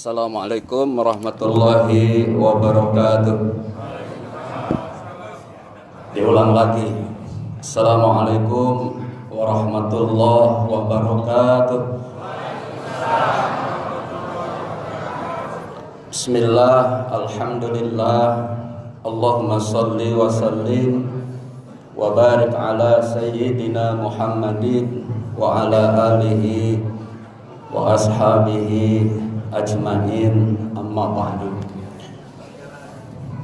Assalamualaikum warahmatullahi wabarakatuh. Diulang lagi. Assalamualaikum warahmatullahi wabarakatuh. Bismillah, alhamdulillah, Allahumma salli wa sallim wa barik ala sayyidina Muhammadin wa ala alihi wa ashabihi ajmain, amma ba'du.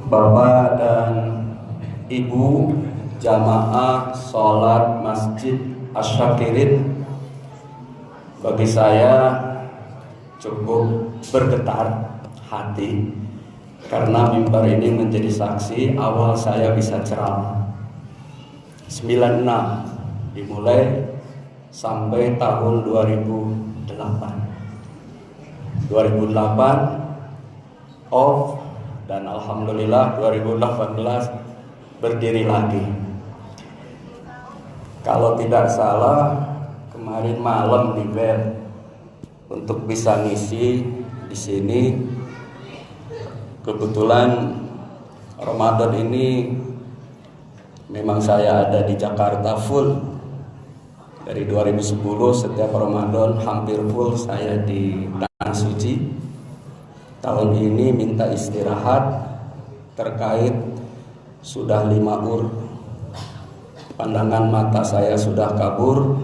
Bapak dan Ibu jamaah sholat Masjid Asy-Syakirin, bagi saya cukup bergetar hati karena mimbar ini menjadi saksi awal saya bisa ceramah. 96 dimulai sampai tahun 2008 off, dan alhamdulillah 2018 berdiri lagi. Kalau tidak salah kemarin malam di bed untuk bisa ngisi di sini. Kebetulan Ramadan ini memang saya ada di Jakarta full. Dari 2010 setiap Ramadan hampir full saya di Tanah Suci. Tahun ini minta istirahat terkait sudah 5 ur. Pandangan mata saya sudah kabur,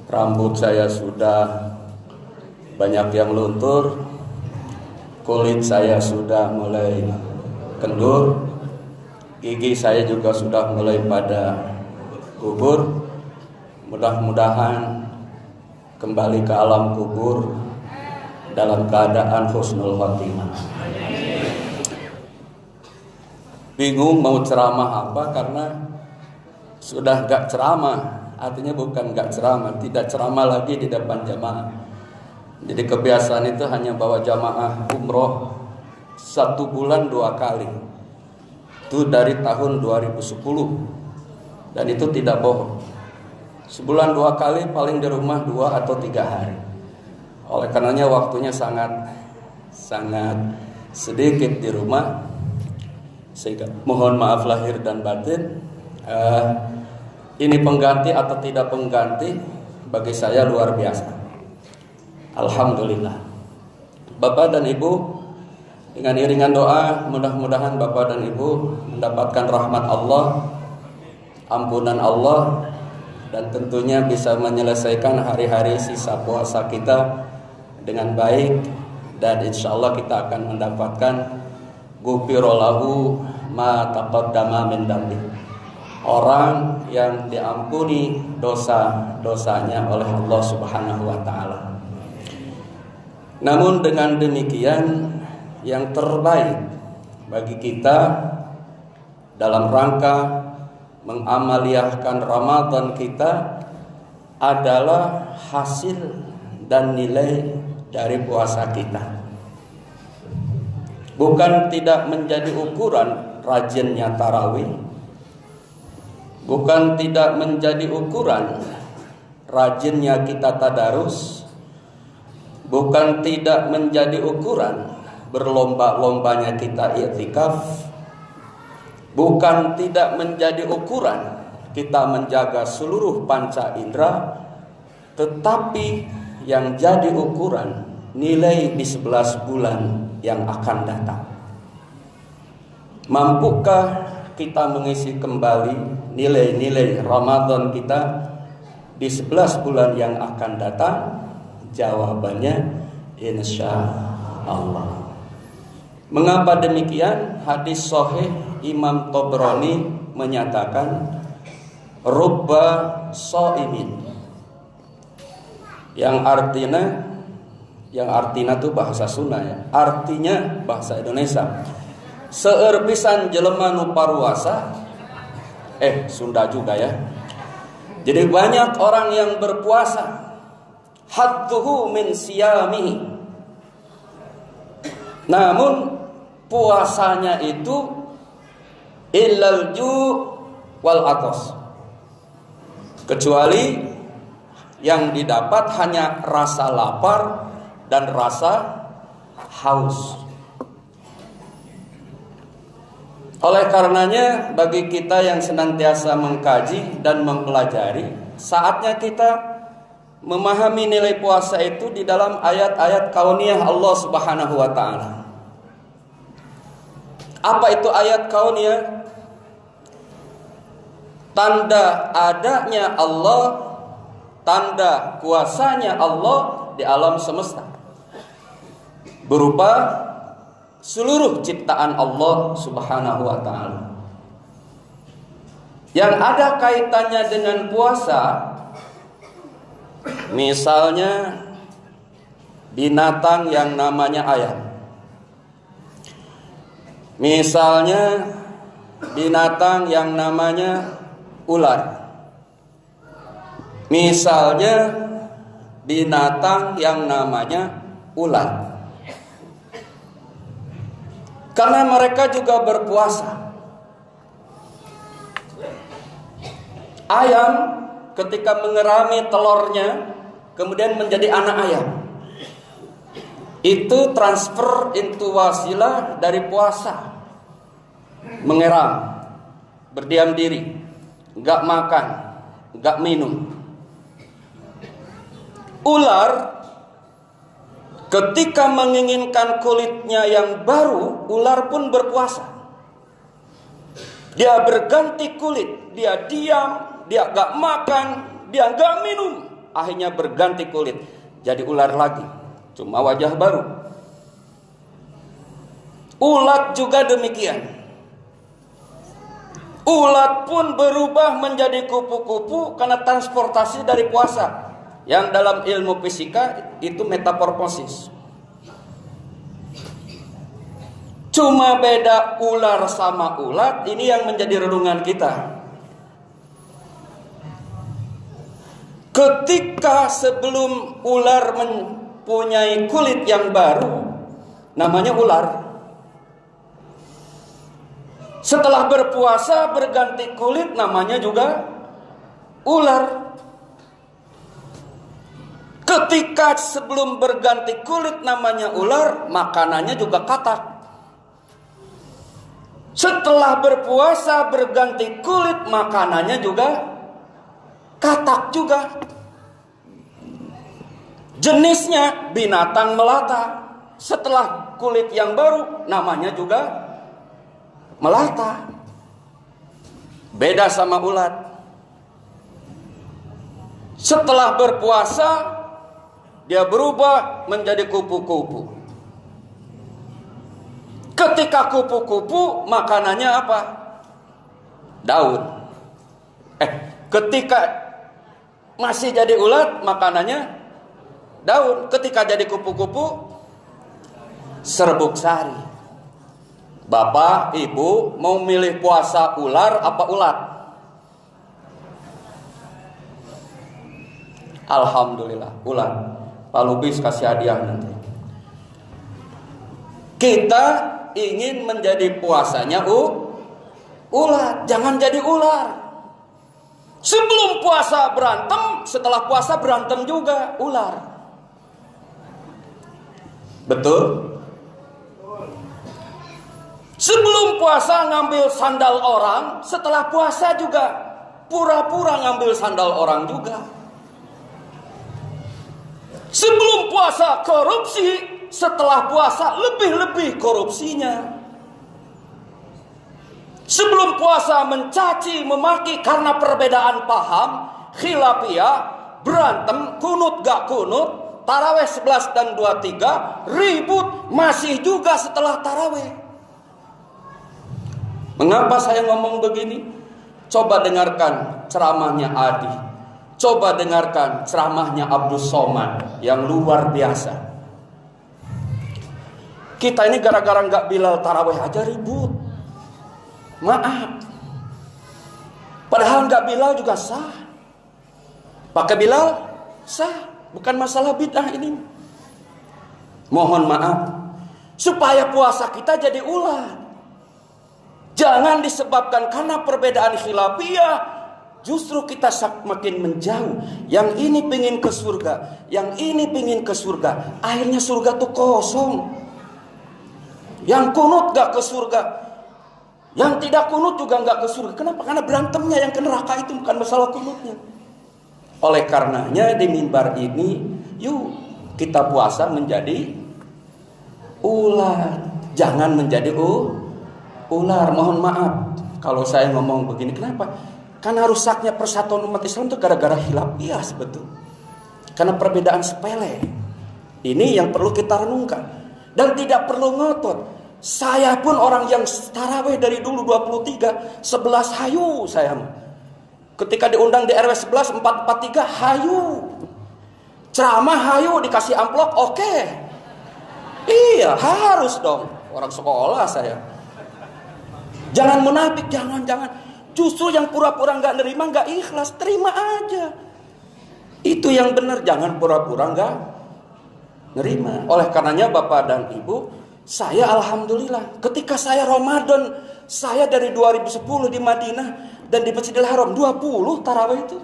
rambut saya sudah banyak yang luntur, kulit saya sudah mulai kendur, gigi saya juga sudah mulai pada gugur. Mudah-mudahan kembali ke alam kubur dalam keadaan husnul khotimah. Bingung mau ceramah apa karena sudah gak ceramah. Artinya bukan gak ceramah, tidak ceramah lagi di depan jamaah. Jadi kebiasaan itu hanya bawa jamaah umroh 1 bulan 2 kali. Itu dari tahun 2010. Dan itu tidak bohong. Sebulan 2 kali, paling di rumah 2 atau 3 hari. Oleh karenanya waktunya sangat sedikit di rumah. Sehingga mohon maaf lahir dan batin. Ini pengganti atau tidak pengganti bagi saya luar biasa. Alhamdulillah. Bapak dan Ibu, dengan iringan doa, mudah-mudahan Bapak dan Ibu mendapatkan rahmat Allah, ampunan Allah, dan tentunya bisa menyelesaikan hari-hari sisa puasa kita dengan baik. Dan insya Allah kita akan mendapatkan ghufirallahu ma taqaddama min dambi, orang yang diampuni dosa-dosanya oleh Allah Subhanahu wa ta'ala. Namun dengan demikian, yang terbaik bagi kita dalam rangka mengamaliyahkan Ramadan kita adalah hasil dan nilai dari puasa kita. Bukan tidak menjadi ukuran rajinnya tarawih, bukan tidak menjadi ukuran rajinnya kita tadarus, bukan tidak menjadi ukuran berlomba-lombanya kita i'tikaf, bukan tidak menjadi ukuran kita menjaga seluruh panca indera, tetapi yang jadi ukuran nilai di 11 bulan yang akan datang. Mampukah kita mengisi kembali nilai-nilai Ramadan kita di 11 bulan yang akan datang? Jawabannya insya Allah. Mengapa demikian? Hadis sahih Imam Tabrani menyatakan rubba shaimin, yang artinya itu bahasa Sunda ya. Artinya bahasa Indonesia, seueur pisan jelema nu paruasa. Sunda juga ya. Jadi banyak orang yang berpuasa, hadduhu min siyamihi, namun puasanya itu illal ju' wal atos, kecuali yang didapat hanya rasa lapar dan rasa haus. Oleh karenanya, bagi kita yang senantiasa mengkaji dan mempelajari, saatnya kita memahami nilai puasa itu di dalam ayat-ayat kauniyah Allah Subhanahu wa ta'ala. Apa itu ayat kauniyah? Tanda adanya Allah, tanda kuasanya Allah di alam semesta, berupa seluruh ciptaan Allah Subhanahu wa ta'ala. Yang ada kaitannya dengan puasa, misalnya binatang yang namanya ayam. Misalnya binatang yang namanya ular. Misalnya binatang yang namanya ular. Karena mereka juga berpuasa. Ayam ketika mengerami telurnya kemudian menjadi anak ayam, itu transfer into wasilah dari puasa. Mengeram, berdiam diri, gak makan, gak minum. Ular ketika menginginkan kulitnya yang baru, ular pun berpuasa. Dia berganti kulit, dia diam, dia gak makan, dia gak minum. Akhirnya berganti kulit, jadi ular lagi, cuma wajah baru. Ulat juga demikian. Ulat pun berubah menjadi kupu-kupu karena transportasi dari puasa, yang dalam ilmu fisika itu metamorfosis. Cuma beda ular sama ulat, ini yang menjadi renungan kita. Ketika sebelum ular mempunyai kulit yang baru, namanya ular. Setelah berpuasa berganti kulit, namanya juga ular. Ketika sebelum berganti kulit namanya ular, makanannya juga katak. Setelah berpuasa berganti kulit, makanannya juga katak juga. Jenisnya binatang melata. Setelah kulit yang baru, namanya juga melata. Beda sama ulat. Setelah berpuasa, dia berubah menjadi kupu-kupu. Ketika kupu-kupu, makanannya apa? Daun. Ketika masih jadi ulat, makanannya daun. Ketika jadi kupu-kupu, serbuk sari. Bapak, ibu mau milih puasa ular apa ulat? Alhamdulillah, ulat. Pak Lubis kasih hadiah nanti. Kita ingin menjadi puasanya ulat, jangan jadi ular. Sebelum puasa berantem, setelah puasa berantem juga ular. Betul? Sebelum puasa ngambil sandal orang, setelah puasa juga pura-pura ngambil sandal orang juga. Sebelum puasa korupsi, setelah puasa lebih-lebih korupsinya. Sebelum puasa mencaci, memaki karena perbedaan paham, khilafiyah, berantem, kunut gak kunut, taraweh 11 dan 23, ribut masih juga setelah taraweh. Mengapa saya ngomong begini? Coba dengarkan ceramahnya Adi. Coba dengarkan ceramahnya Abdul Somad yang luar biasa. Kita ini gara-gara gak Bilal taraweh aja ribut. Maaf. Padahal gak Bilal juga sah. Pakai Bilal sah. Bukan masalah bid'ah ini. Mohon maaf. Supaya puasa kita jadi ulat. Jangan disebabkan karena perbedaan khilafiyah, justru kita semakin menjauh. Yang ini pengen ke surga, yang ini pengen ke surga. Akhirnya surga tuh kosong. Yang kunut gak ke surga, yang tidak kunut juga gak ke surga. Kenapa? Karena berantemnya yang ke neraka itu bukan masalah kunutnya. Oleh karenanya di mimbar ini, yuk kita puasa menjadi ular, jangan menjadi ular. Mohon maaf kalau saya ngomong begini. Kenapa? Karena rusaknya persatuan umat Islam itu gara-gara hilaf bias, betul. Karena perbedaan sepele. Ini yang perlu kita renungkan. Dan tidak perlu ngotot. Saya pun orang yang tarawih dari dulu 23, 11 hayu saya. Ketika diundang di RW 11 443 hayu. Ceramah hayu, dikasih amplop oke. Iya, harus dong. Orang sekolah saya. Jangan munafik, jangan. Justru yang pura-pura gak nerima, gak ikhlas, terima aja. Itu yang benar, jangan pura-pura gak nerima. Oleh karenanya Bapak dan Ibu, saya alhamdulillah ketika saya Ramadan, saya dari 2010 di Madinah dan di Masjidil Haram 20 tarawih itu.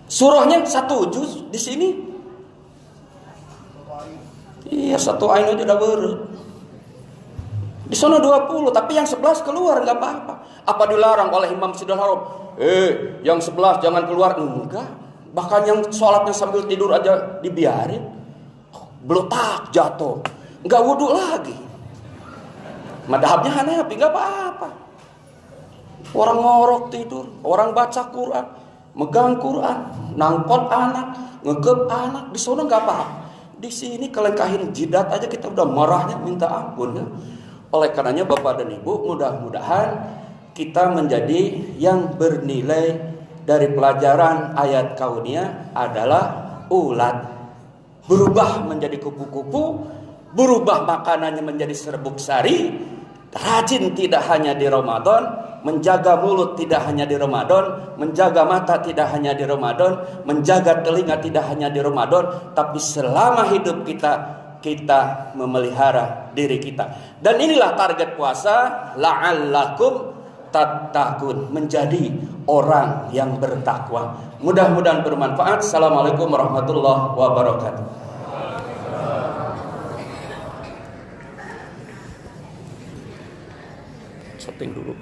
Surahnya 1 juz di sini. Iya, 1 ain aja udah berat. Di sana 20, tapi yang 11 keluar enggak apa-apa. Apa dilarang oleh Imam Masjidil Haram? Yang 11 jangan keluar. Enggak. Bahkan yang sholatnya sambil tidur aja dibiarin. Beletak jatuh. Enggak wudu lagi. Madhabnya Hanafi enggak apa-apa. Orang ngorok tidur, orang baca Quran, megang Quran, nangkot anak, ngegep anak, di sana enggak apa-apa. Di sini kelengkahin jidat aja kita udah marahnya minta ampun ya. Oleh karenanya Bapak dan Ibu, mudah-mudahan kita menjadi yang bernilai dari pelajaran ayat kauniyah adalah ulat. Berubah menjadi kupu-kupu, berubah makanannya menjadi serbuk sari, rajin tidak hanya di Ramadan, menjaga mulut tidak hanya di Ramadan, menjaga mata tidak hanya di Ramadan, menjaga telinga tidak hanya di Ramadan, tapi selama hidup kita memelihara diri kita. Dan inilah target puasa, la'allakum tattaqun, menjadi orang yang bertakwa. Mudah-mudahan bermanfaat. Assalamualaikum warahmatullahi wabarakatuh. Setting dulu.